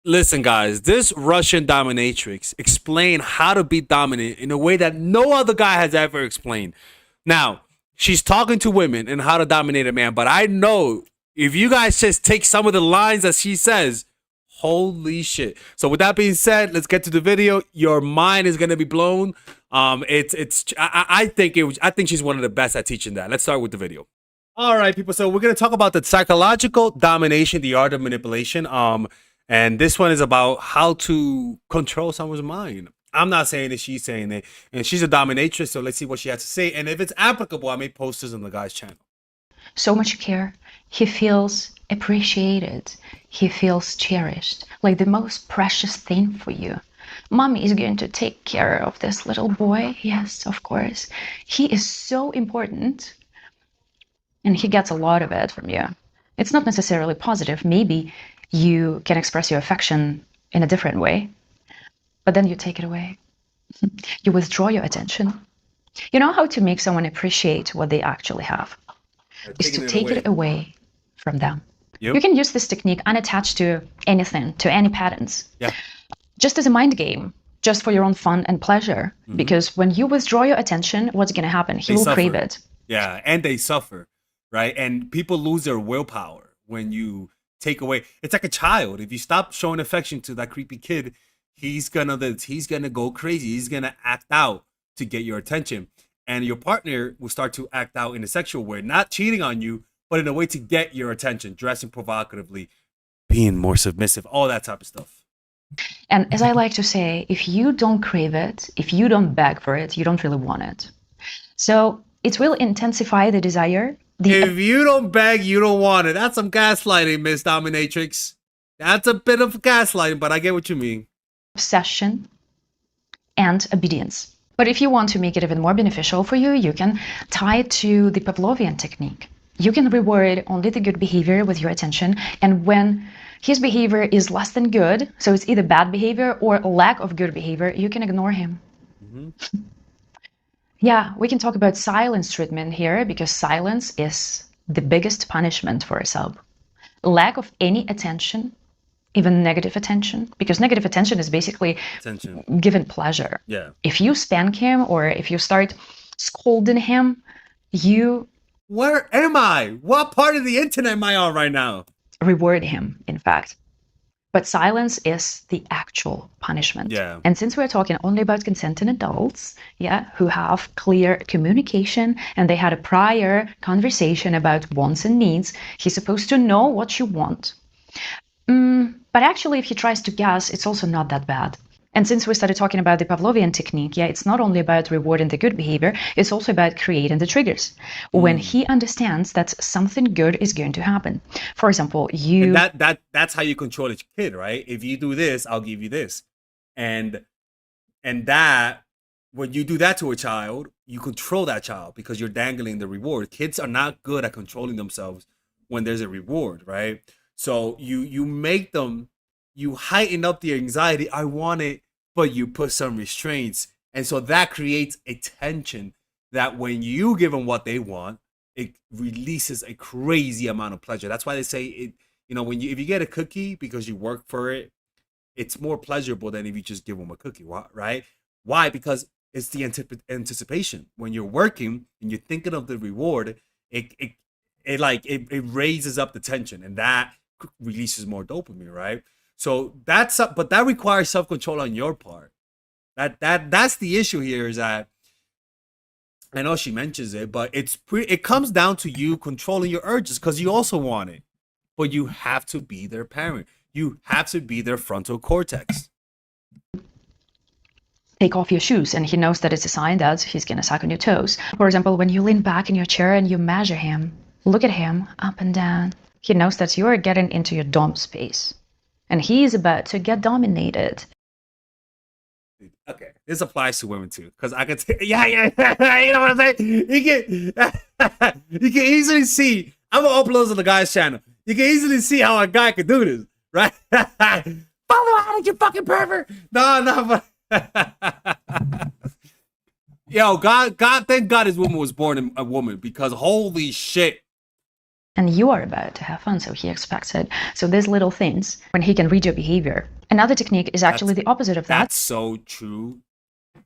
Listen, guys, this Russian dominatrix explained how to be dominant in a way that no other guy has ever explained. Now, she's talking to women and how to dominate a man, but I know if you guys just take some of the lines that she says, holy shit. So with that being said, let's get to the video. Your mind is gonna be blown. I think she's one of the best at teaching that. Let's start with the video. All right, people. So we're gonna talk about the psychological domination, the art of manipulation. And this one is about how to control someone's mind. I'm not saying it, she's saying it, and she's a dominatrix. So let's see what she has to say, and if it's applicable, I made posters on the guy's channel. So much care. He feels appreciated. He feels cherished, like the most precious thing for you. Mommy is going to take care of this little boy. Yes, of course. He is so important, and he gets a lot of it from you. It's not necessarily positive. Maybe you can express your affection in a different way, but then you take it away. You withdraw your attention. You know how to make someone appreciate what they actually have? Is to take it away from them. Yep. You can use this technique unattached to anything, to any patterns. Yeah. Just as a mind game, just for your own fun and pleasure. Mm-hmm. Because when you withdraw your attention, what's going to happen? He will crave it. Yeah, and they suffer, right? And people lose their willpower when you take away. It's like a child. If you stop showing affection to that creepy kid, he's gonna go crazy. He's gonna act out to get your attention. And your partner will start to act out in a sexual way, not cheating on you, but in a way to get your attention, dressing provocatively, being more submissive, all that type of stuff. And as I like to say, if you don't crave it, if you don't beg for it, you don't really want it. So it will intensify the desire. If you don't beg, you don't want it. That's some gaslighting, Miss Dominatrix. That's a bit of gaslighting, but I get what you mean. Obsession and obedience. But if you want to make it even more beneficial for you, you can tie it to the Pavlovian technique. You can reward only the good behavior with your attention, and when his behavior is less than good, so it's either bad behavior or lack of good behavior, you can ignore him. Mm-hmm. Yeah, we can talk about silence treatment here, because silence is the biggest punishment for a sub. Lack of any attention, even negative attention, because negative attention is basically given pleasure. Yeah. If you spank him or if you start scolding him, you... Where am I? What part of the internet am I on right now? Reward him, in fact. But silence is the actual punishment. Yeah. And since we're talking only about consenting adults, yeah, who have clear communication and they had a prior conversation about wants and needs, he's supposed to know what you want. But actually, if he tries to guess, it's also not that bad. And since we started talking about the Pavlovian technique, yeah, it's not only about rewarding the good behavior, it's also about creating the triggers. When he understands that something good is going to happen. For example, that's how you control a kid, right? If you do this, I'll give you this. And that, when you do that to a child, you control that child because you're dangling the reward. Kids are not good at controlling themselves when there's a reward, right? So you make them, you heighten up the anxiety. I want it, but you put some restraints. And so that creates a tension that when you give them what they want, it releases a crazy amount of pleasure. That's why they say it, you know, if you get a cookie because you work for it, it's more pleasurable than if you just give them a cookie, right? Why? Because it's the anticipation. When you're working and you're thinking of the reward, it raises up the tension, and that releases more dopamine, right? So but that requires self-control on your part. That's the issue here, is that I know she mentions it, but it comes down to you controlling your urges, because you also want it, but you have to be their parent. You have to be their frontal cortex. Take off your shoes, and he knows that it's a sign that he's gonna suck on your toes. For example, when you lean back in your chair and you measure him, look at him up and down, he knows that you're getting into your dom space. And he's about to get dominated. Okay, this applies to women too, because I can yeah, you know what I'm saying? You can easily see, I'm gonna upload to the guy's channel. You can easily see how a guy could do this, right? Follow out, you fucking pervert. No, but yo, God, thank God his woman was born a woman, because holy shit. and you are about to have fun, so he expects it. So there's little things when he can read your behavior. Another technique is actually the opposite of that. That's so true.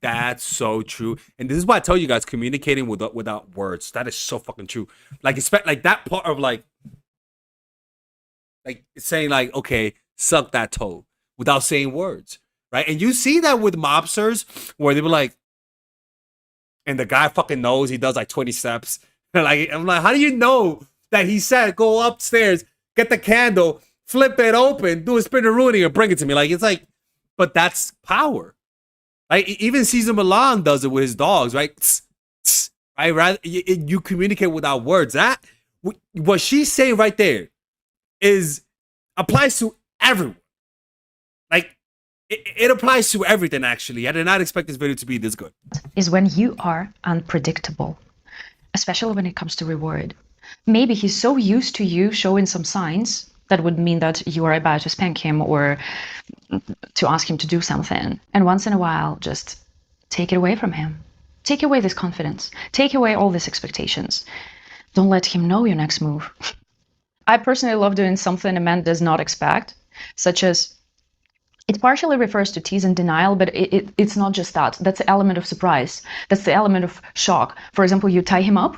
That's so true. And this is why I tell you guys, communicating without words. That is so fucking true. Like, expect like that part of like saying like, okay, suck that toe without saying words, right? And you see that with mobsters where they were like, and the guy fucking knows he does like 20 steps. Like, I'm like, how do you know that he said go upstairs, get the candle, flip it open, do a spinneroonie, and bring it to me? Like, it's like, but that's power. Right? Even Cesar Milan does it with his dogs, right? Tss, tss, right? Rather, you communicate without words. That what she's saying right there is applies to everyone. Like, it applies to everything, actually. I did not expect this video to be this good. Is when you are unpredictable, especially when it comes to reward. Maybe he's so used to you showing some signs that would mean that you are about to spank him or to ask him to do something. And once in a while, just take it away from him. Take away this confidence. Take away all these expectations. Don't let him know your next move. I personally love doing something a man does not expect, such as, it partially refers to tease and denial, but it's not just that. That's the element of surprise. That's the element of shock. For example, you tie him up.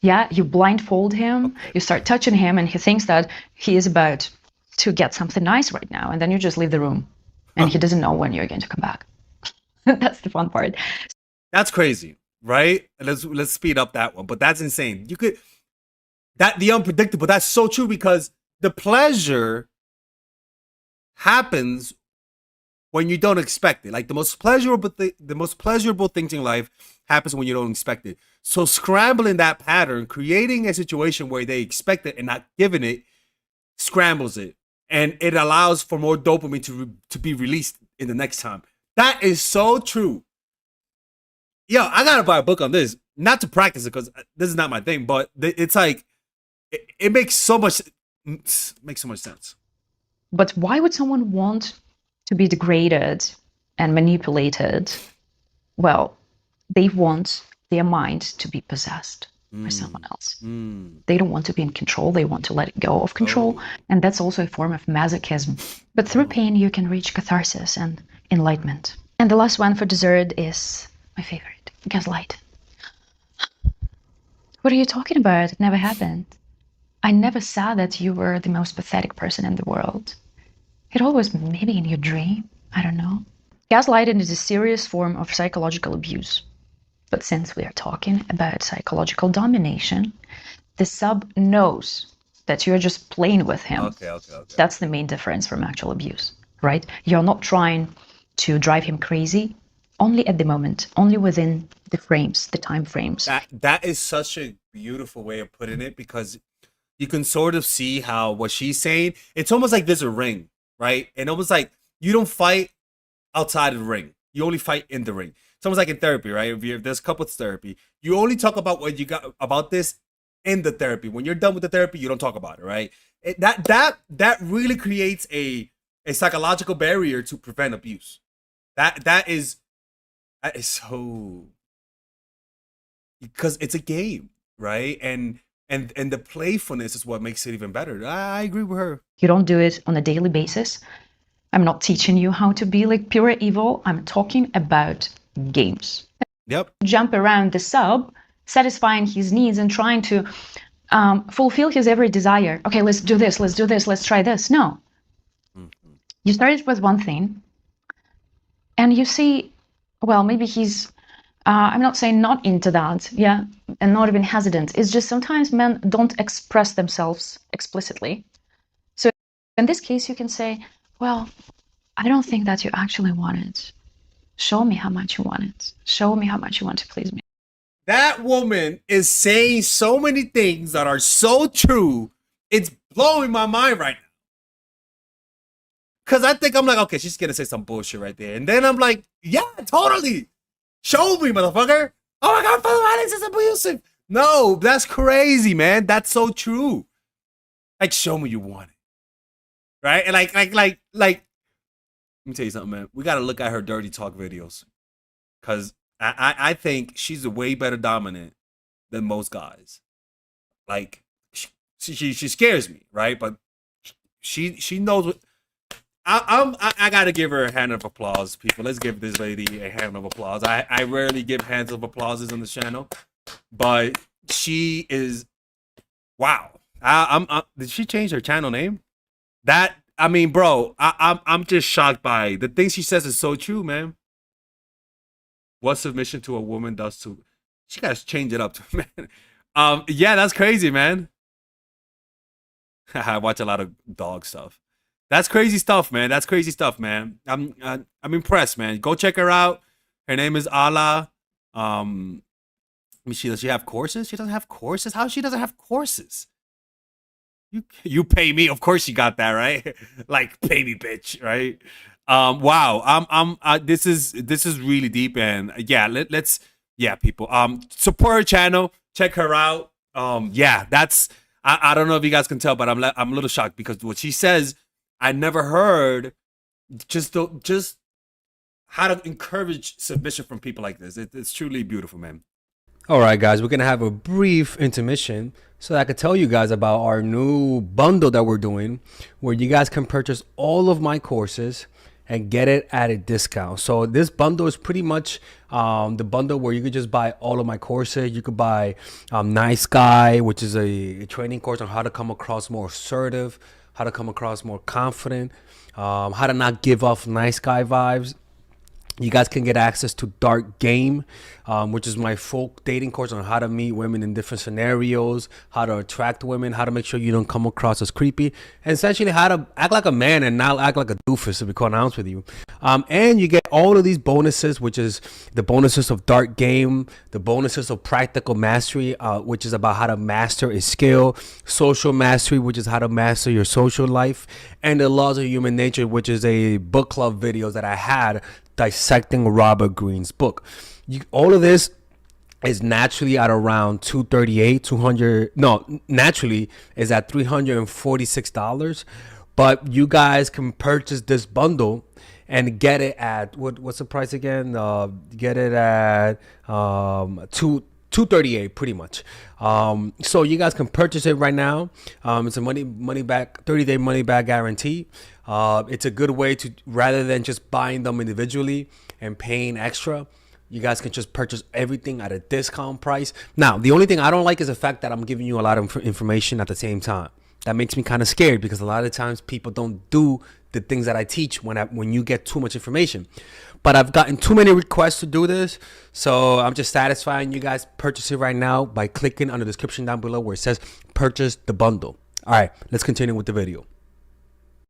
Yeah, you blindfold him. You start touching him, and he thinks that he is about to get something nice right now. And then you just leave the room, and he doesn't know when you're going to come back. That's the fun part. That's crazy, right? Let's speed up that one. But that's insane. You could the unpredictable. That's so true, because the pleasure happens when you don't expect it. Like, the most pleasurable things in life happens when you don't expect it. So scrambling that pattern, creating a situation where they expect it and not giving it, scrambles it, and it allows for more dopamine to be released in the next time. That is so true. Yo, I gotta buy a book on this, not to practice it because this is not my thing, but it's like it makes so much sense. But why would someone want to be degraded and manipulated? Well, they want their mind to be possessed by someone else. They don't want to be in control. They want to let go of control. And that's also a form of masochism. But through pain, you can reach catharsis and enlightenment. And the last one for dessert is my favorite, gaslight. What are you talking about? It never happened. I never saw that you were the most pathetic person in the world. It always maybe in your dream. I don't know. Gaslighting is a serious form of psychological abuse. But since we are talking about psychological domination, the sub knows that you're just playing with him. Okay. That's the main difference from actual abuse, right? You're not trying to drive him crazy, only at the moment, only within the frames, the time frames. That is such a beautiful way of putting it, because you can sort of see how what she's saying, it's almost like there's a ring, right? And almost like you don't fight outside of the ring. You only fight in the ring. It's almost like in therapy, right? If there's couples therapy, you only talk about what you got about this in the therapy. When you're done with the therapy, you don't talk about it, right? That really creates a psychological barrier to prevent abuse. That is so, because it's a game, right? And the playfulness is what makes it even better. I agree with her. You don't do it on a daily basis. I'm not teaching you how to be like pure evil. I'm talking about games. Yep. Jump around the sub, satisfying his needs and trying to fulfill his every desire. Okay, let's do this, let's try this. No. You started with one thing, and you see, well, maybe he's, I'm not saying not into that, yeah, and not even hesitant. It's just sometimes men don't express themselves explicitly. So in this case, you can say, well, I don't think that you actually want it. Show me how much you want it. Show me how much you want to please me. That woman is saying so many things that are so true. It's blowing my mind right now. Because I think I'm like, okay, she's going to say some bullshit right there. And then I'm like, yeah, totally. Show me, motherfucker. Oh my God, father violence is abusive. No, that's crazy, man. That's so true. Like, show me you want it. Right? And like, let me tell you something, man. We got to look at her dirty talk videos. Because I think she's a way better dominant than most guys. Like, she scares me, right? But she knows what. I gotta give her a hand of applause, people. Let's give this lady a hand of applause. I rarely give hands of applauses on the channel, but she is wow. Did she change her channel name? That I mean, bro, I'm just shocked by the things she says is so true, man. What submission to a woman does to, she gotta change it up to man. Yeah, that's crazy, man. I watch a lot of dog stuff. That's crazy stuff, man. That's crazy stuff, man. I'm impressed, man. Go check her out. Her name is Ala. Let me see. Does she have courses? She doesn't have courses. How she doesn't have courses? You pay me, of course you got that right. Like pay me, bitch, right? Wow. This is really deep, and yeah, let's yeah, people. Support her channel. Check her out. Yeah, that's I don't know if you guys can tell, but I'm a little shocked because what she says, I never heard. Just how to encourage submission from people like this. It's truly beautiful, man. All right, guys, we're gonna have a brief intermission so that I can tell you guys about our new bundle that we're doing, where you guys can purchase all of my courses and get it at a discount. So this bundle is pretty much the bundle where you could just buy all of my courses. You could buy Nice Guy, which is a training course on how to come across more assertive, how to come across more confident, how to not give off nice guy vibes. You guys can get access to Dark Game, which is my full dating course on how to meet women in different scenarios, how to attract women, how to make sure you don't come across as creepy, and essentially how to act like a man and not act like a doofus, to be quite honest with you. And you get all of these bonuses, which is the bonuses of Dark Game, the bonuses of Practical Mastery, which is about how to master a skill, Social Mastery, which is how to master your social life, and the Laws of Human Nature, which is a book club video that I had dissecting Robert Greene's book. All of this is naturally at around naturally is at $346, but you guys can purchase this bundle and get it at what's the price again? Get it at $238 pretty much. So you guys can purchase it right now. It's a money back 30-day money back guarantee. It's a good way to, rather than just buying them individually and paying extra, you guys can just purchase everything at a discount price. Now, the only thing I don't like is the fact that I'm giving you a lot of information at the same time. That makes me kind of scared because a lot of times people don't do the things that I teach when you get too much information. But I've gotten too many requests to do this, so I'm just satisfying you guys. Purchase it right now by clicking on the description down below where it says purchase the bundle. All right, let's continue with the video.